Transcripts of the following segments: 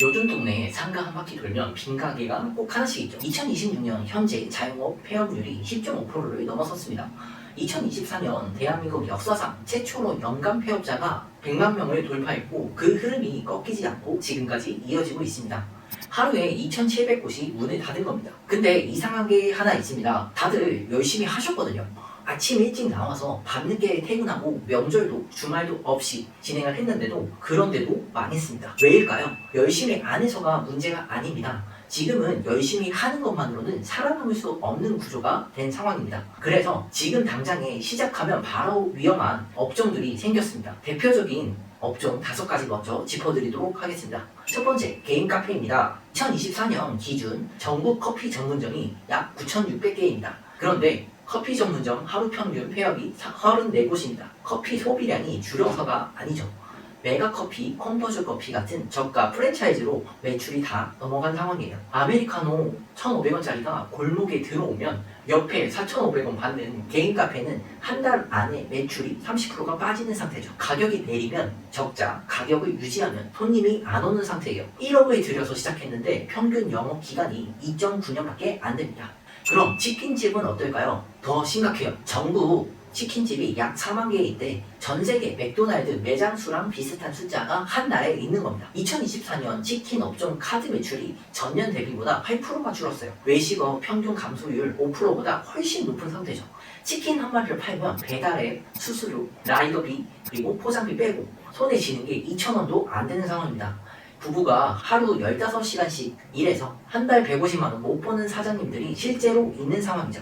요즘 동네에 상가 한 바퀴 돌면 빈 가게가 꼭 하나씩 있죠. 2026년 현재 자영업 폐업률이 10.5%를 넘어섰습니다. 2024년 대한민국 역사상 최초로 연간 폐업자가 100만 명을 돌파했고 그 흐름이 꺾이지 않고 지금까지 이어지고 있습니다. 하루에 2,700곳이 문을 닫은 겁니다. 근데 이상한 게 하나 있습니다. 다들 열심히 하셨거든요. 아침 일찍 나와서 밤늦게 퇴근하고 명절도 주말도 없이 진행을 했는데도 그런데도 망했습니다. 왜일까요? 열심히 안 해서가 문제가 아닙니다. 지금은 열심히 하는 것만으로는 살아남을 수 없는 구조가 된 상황입니다. 그래서 지금 당장에 시작하면 바로 위험한 업종들이 생겼습니다. 대표적인 업종 5가지 먼저 짚어드리도록 하겠습니다. 첫 번째, 개인 카페입니다. 2024년 기준 전국 커피 전문점이 약 9,600개입니다. 그런데 커피 전문점 하루 평균 폐업이 34곳입니다. 커피 소비량이 줄어서가 아니죠. 메가커피, 컴포즈 커피 같은 저가 프랜차이즈로 매출이 다 넘어간 상황이에요. 아메리카노 1,500원짜리가 골목에 들어오면 옆에 4,500원 받는 개인 카페는 한 달 안에 매출이 30%가 빠지는 상태죠. 가격이 내리면 적자, 가격을 유지하면 손님이 안 오는 상태예요. 1억을 들여서 시작했는데 평균 영업 기간이 2.9년밖에 안 됩니다. 그럼 치킨집은 어떨까요? 더 심각해요. 전국 치킨집이 약 4만 개인데 전 세계 맥도날드 매장 수랑 비슷한 숫자가 한 달에 있는 겁니다. 2024년 치킨 업종 카드 매출이 전년 대비보다 8%가 줄었어요. 외식업 평균 감소율 5%보다 훨씬 높은 상태죠. 치킨 한 마리를 팔면 배달앱, 수수료, 라이더비, 그리고 포장비 빼고 손에 쥐는 게 2,000원도 안 되는 상황입니다. 부부가 하루 15시간씩 일해서 한 달 150만 원 못 버는 사장님들이 실제로 있는 상황이죠.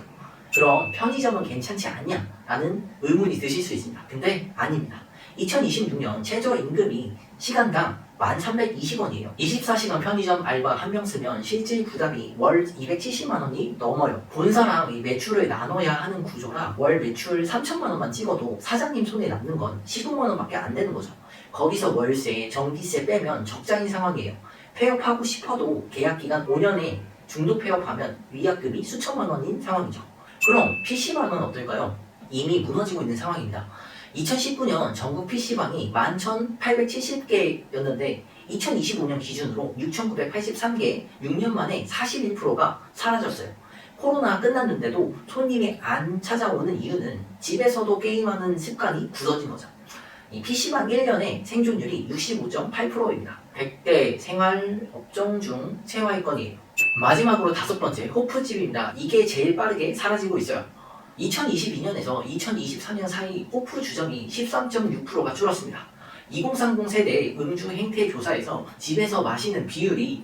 그럼 편의점은 괜찮지 않냐? 라는 의문이 드실 수 있습니다. 근데 아닙니다. 2026년 최저임금이 시간당 1,320원이에요. 24시간 편의점 알바 한 명 쓰면 실질 부담이 월 270만 원이 넘어요. 본사랑 이 매출을 나눠야 하는 구조라 월 매출 3천만 원만 찍어도 사장님 손에 남는 건 15만 원밖에 안 되는 거죠. 거기서 월세, 전기세 빼면 적자인 상황이에요. 폐업하고 싶어도 계약기간 5년에 중도 폐업하면 위약금이 수천만 원인 상황이죠. 그럼 PC방은 어떨까요? 이미 무너지고 있는 상황입니다. 2019년 전국 PC방이 11,870개였는데 2025년 기준으로 6,983개, 6년 만에 41%가 사라졌어요. 코로나 끝났는데도 손님이 안 찾아오는 이유는 집에서도 게임하는 습관이 굳어진 거죠. 이 PC방 1년의 생존율이 65.8%입니다. 100대 생활업종 중 최하위권이에요. 마지막으로 5번째, 호프집입니다. 이게 제일 빠르게 사라지고 있어요. 2022년에서 2024년 사이 호프 주점이 13.6%가 줄었습니다. 2030 세대 음주 행태 조사에서 집에서 마시는 비율이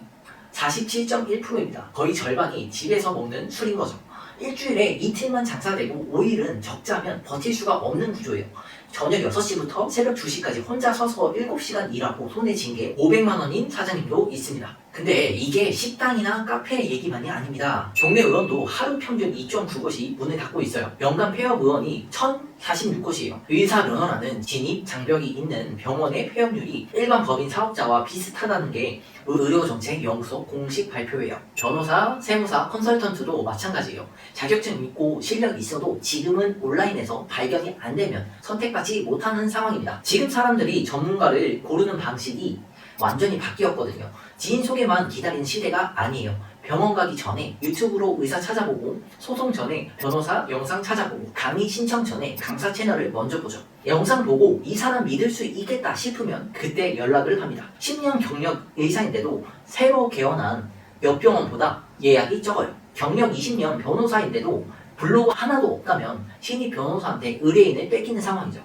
47.1%입니다. 거의 절반이 집에서 먹는 술인 거죠. 일주일에 이틀만 장사되고 5일은 적자면 버틸 수가 없는 구조예요. 저녁 6시부터 새벽 2시까지 혼자 서서 7시간 일하고 손에 쥔 게 500만 원인 사장님도 있습니다. 근데 이게 식당이나 카페 얘기만이 아닙니다. 동네 의원도 하루 평균 2.9곳이 문을 닫고 있어요. 연간 폐업 의원이 1,046곳이에요. 의사 면허라는 진입 장벽이 있는 병원의 폐업률이 일반 법인 사업자와 비슷하다는 게 의료정책 연구소 공식 발표예요. 변호사, 세무사, 컨설턴트도 마찬가지예요. 자격증 있고 실력 있어도 지금은 온라인에서 발견이 안 되면 선택받지 못하는 상황입니다. 지금 사람들이 전문가를 고르는 방식이 완전히 바뀌었거든요. 지인 소개만 기다리는 시대가 아니에요. 병원 가기 전에 유튜브로 의사 찾아보고, 소송 전에 변호사 영상 찾아보고, 강의 신청 전에 강사 채널을 먼저 보죠. 영상 보고 이 사람 믿을 수 있겠다 싶으면 그때 연락을 합니다. 10년 경력 의사인데도 새로 개원한 옆병원보다 예약이 적어요. 경력 20년 변호사인데도 블로그 하나도 없다면 신입 변호사한테 의뢰인을 뺏기는 상황이죠.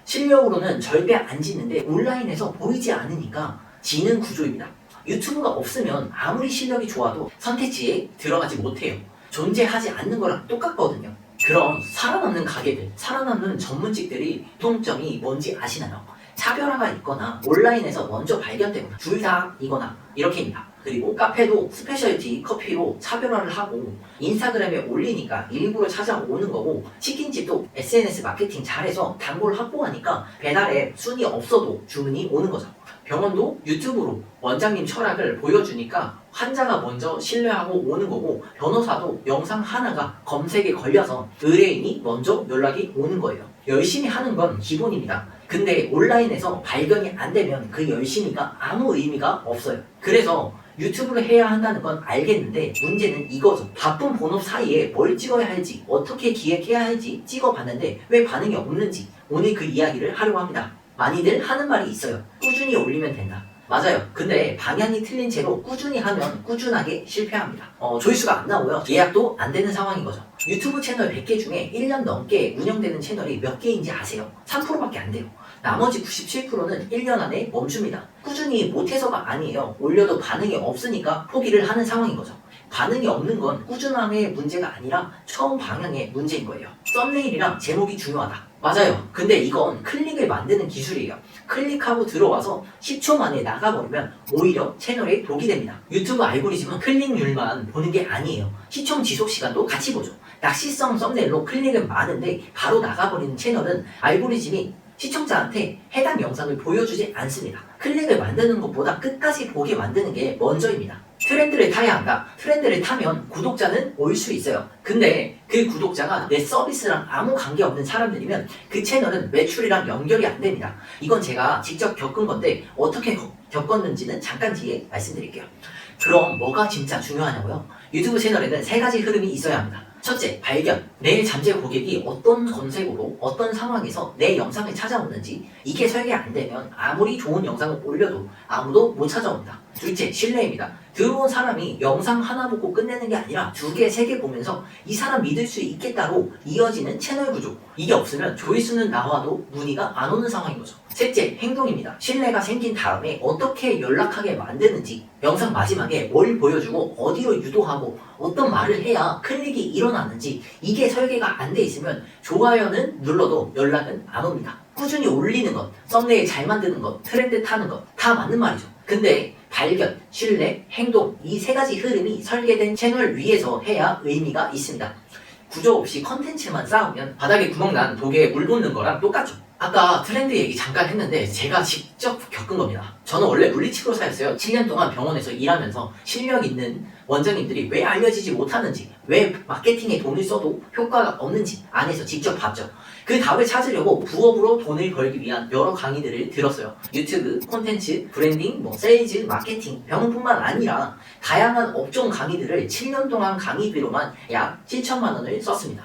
실력으로는 절대 안 짓는데 온라인에서 보이지 않으니까 지는 구조입니다. 유튜브가 없으면 아무리 실력이 좋아도 선택지에 들어가지 못해요. 존재하지 않는 거랑 똑같거든요. 그럼 살아남는 가게들, 살아남는 전문직들이 공통점이 뭔지 아시나요? 차별화가 있거나 온라인에서 먼저 발견되거나 줄다이거나 이렇게입니다. 그리고 카페도 스페셜티 커피로 차별화를 하고 인스타그램에 올리니까 일부러 찾아오는 거고, 치킨집도 SNS 마케팅 잘해서 단골 확보하니까 배달에 순위 없어도 주문이 오는 거죠. 병원도 유튜브로 원장님 철학을 보여주니까 환자가 먼저 신뢰하고 오는 거고, 변호사도 영상 하나가 검색에 걸려서 의뢰인이 먼저 연락이 오는 거예요. 열심히 하는 건 기본입니다. 근데 온라인에서 발견이 안 되면 그 열심히가 아무 의미가 없어요. 그래서 유튜브를 해야 한다는 건 알겠는데 문제는 이거죠. 바쁜 본업 사이에 뭘 찍어야 할지, 어떻게 기획해야 할지 찍어봤는데 왜 반응이 없는지 오늘 그 이야기를 하려고 합니다. 많이들 하는 말이 있어요. 꾸준히 올리면 된다. 맞아요. 근데 방향이 틀린 채로 꾸준히 하면 꾸준하게 실패합니다. 조회수가 안 나오고요. 예약도 안 되는 상황인 거죠. 유튜브 채널 100개 중에 1년 넘게 운영되는 채널이 몇 개인지 아세요? 3%밖에 안 돼요. 나머지 97%는 1년 안에 멈춥니다. 꾸준히 못해서가 아니에요. 올려도 반응이 없으니까 포기를 하는 상황인 거죠. 반응이 없는 건 꾸준함의 문제가 아니라 처음 방향의 문제인 거예요. 썸네일이랑 제목이 중요하다. 맞아요. 근데 이건 클릭을 만드는 기술이에요. 클릭하고 들어와서 10초 만에 나가버리면 오히려 채널에 독이 됩니다. 유튜브 알고리즘은 클릭률만 보는 게 아니에요. 시청 지속 시간도 같이 보죠. 낚시성 썸네일로 클릭은 많은데 바로 나가버리는 채널은 알고리즘이 시청자한테 해당 영상을 보여주지 않습니다. 클릭을 만드는 것보다 끝까지 보게 만드는 게 먼저입니다. 트렌드를 타야 한다. 트렌드를 타면 구독자는 올 수 있어요. 근데 그 구독자가 내 서비스랑 아무 관계없는 사람들이면 그 채널은 매출이랑 연결이 안 됩니다. 이건 제가 직접 겪은 건데 어떻게 겪었는지는 잠깐 뒤에 말씀드릴게요. 그럼 뭐가 진짜 중요하냐고요? 유튜브 채널에는 3가지 흐름이 있어야 합니다. 첫째, 발견. 내 잠재 고객이 어떤 검색어로 어떤 상황에서 내 영상을 찾아오는지 이게 설계 안 되면 아무리 좋은 영상을 올려도 아무도 못 찾아옵니다. 둘째, 신뢰입니다. 들어온 사람이 영상 하나 보고 끝내는 게 아니라 2개, 3개 보면서 이 사람 믿을 수 있겠다로 이어지는 채널 구조. 이게 없으면 조회수는 나와도 문의가 안 오는 상황인 거죠. 셋째, 행동입니다. 신뢰가 생긴 다음에 어떻게 연락하게 만드는지, 영상 마지막에 뭘 보여주고 어디로 유도하고 어떤 말을 해야 클릭이 일어나는지 이게 설계가 안 돼 있으면 좋아요는 눌러도 연락은 안 옵니다. 꾸준히 올리는 것, 썸네일 잘 만드는 것, 트렌드 타는 것 다 맞는 말이죠. 근데 발견, 신뢰, 행동 이 3가지 흐름이 설계된 채널 위에서 해야 의미가 있습니다. 구조 없이 컨텐츠만 쌓으면 바닥에 구멍난 독에 물 붓는 거랑 똑같죠. 아까 트렌드 얘기 잠깐 했는데 제가 직접 겪은 겁니다. 저는 원래 물리치료사였어요. 7년 동안 병원에서 일하면서 실력 있는 원장님들이 왜 알려지지 못하는지, 왜 마케팅에 돈을 써도 효과가 없는지 안에서 직접 봤죠. 그 답을 찾으려고 부업으로 돈을 벌기 위한 여러 강의들을 들었어요. 유튜브, 콘텐츠, 브랜딩, 세일즈, 마케팅, 병원뿐만 아니라 다양한 업종 강의들을 7년 동안 강의비로만 약 7천만 원을 썼습니다.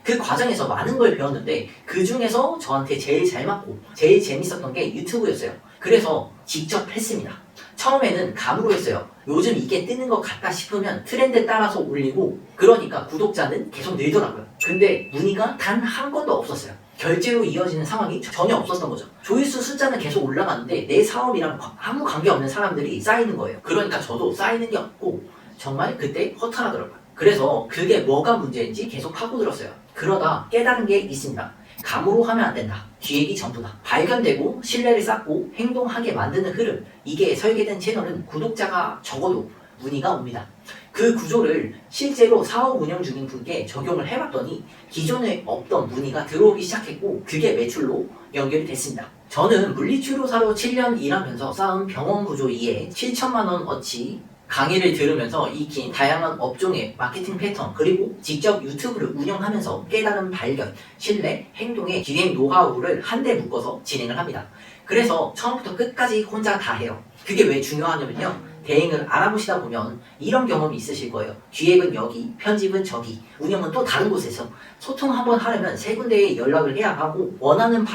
그 과정에서 많은 걸 배웠는데 그 중에서 저한테 제일 잘 맞고 제일 재밌었던 게 유튜브였어요. 그래서 직접 했습니다. 처음에는 감으로 했어요. 요즘 이게 뜨는 것 같다 싶으면 트렌드 따라서 올리고 그러니까 구독자는 계속 늘더라고요. 근데 문의가 단 한 건도 없었어요. 결제로 이어지는 상황이 전혀 없었던 거죠. 조회수 숫자는 계속 올라가는데 내 사업이랑 아무 관계없는 사람들이 쌓이는 거예요. 그러니까 저도 쌓이는 게 없고 정말 그때 허탈하더라고요. 그래서 그게 뭐가 문제인지 계속 파고들었어요. 그러다 깨달은 게 있습니다. 감으로 하면 안 된다. 기획이 전부다. 발견되고 신뢰를 쌓고 행동하게 만드는 흐름. 이게 설계된 채널은 구독자가 적어도 문의가 옵니다. 그 구조를 실제로 사업 운영 중인 분께 적용을 해봤더니 기존에 없던 문의가 들어오기 시작했고 그게 매출로 연결이 됐습니다. 저는 물리치료사로 7년 일하면서 쌓은 병원 구조 이에 7천만 원어치 강의를 들으면서 익힌 다양한 업종의 마케팅 패턴 그리고 직접 유튜브를 운영하면서 깨달은 발견, 신뢰, 행동의 기획 노하우를 한데 묶어서 진행을 합니다. 그래서 처음부터 끝까지 혼자 다 해요. 그게 왜 중요하냐면요. 대행을 알아보시다 보면 이런 경험이 있으실 거예요. 기획은 여기, 편집은 저기, 운영은 또 다른 곳에서 소통 한번 하려면 3군데에 연락을 해야 하고 원하는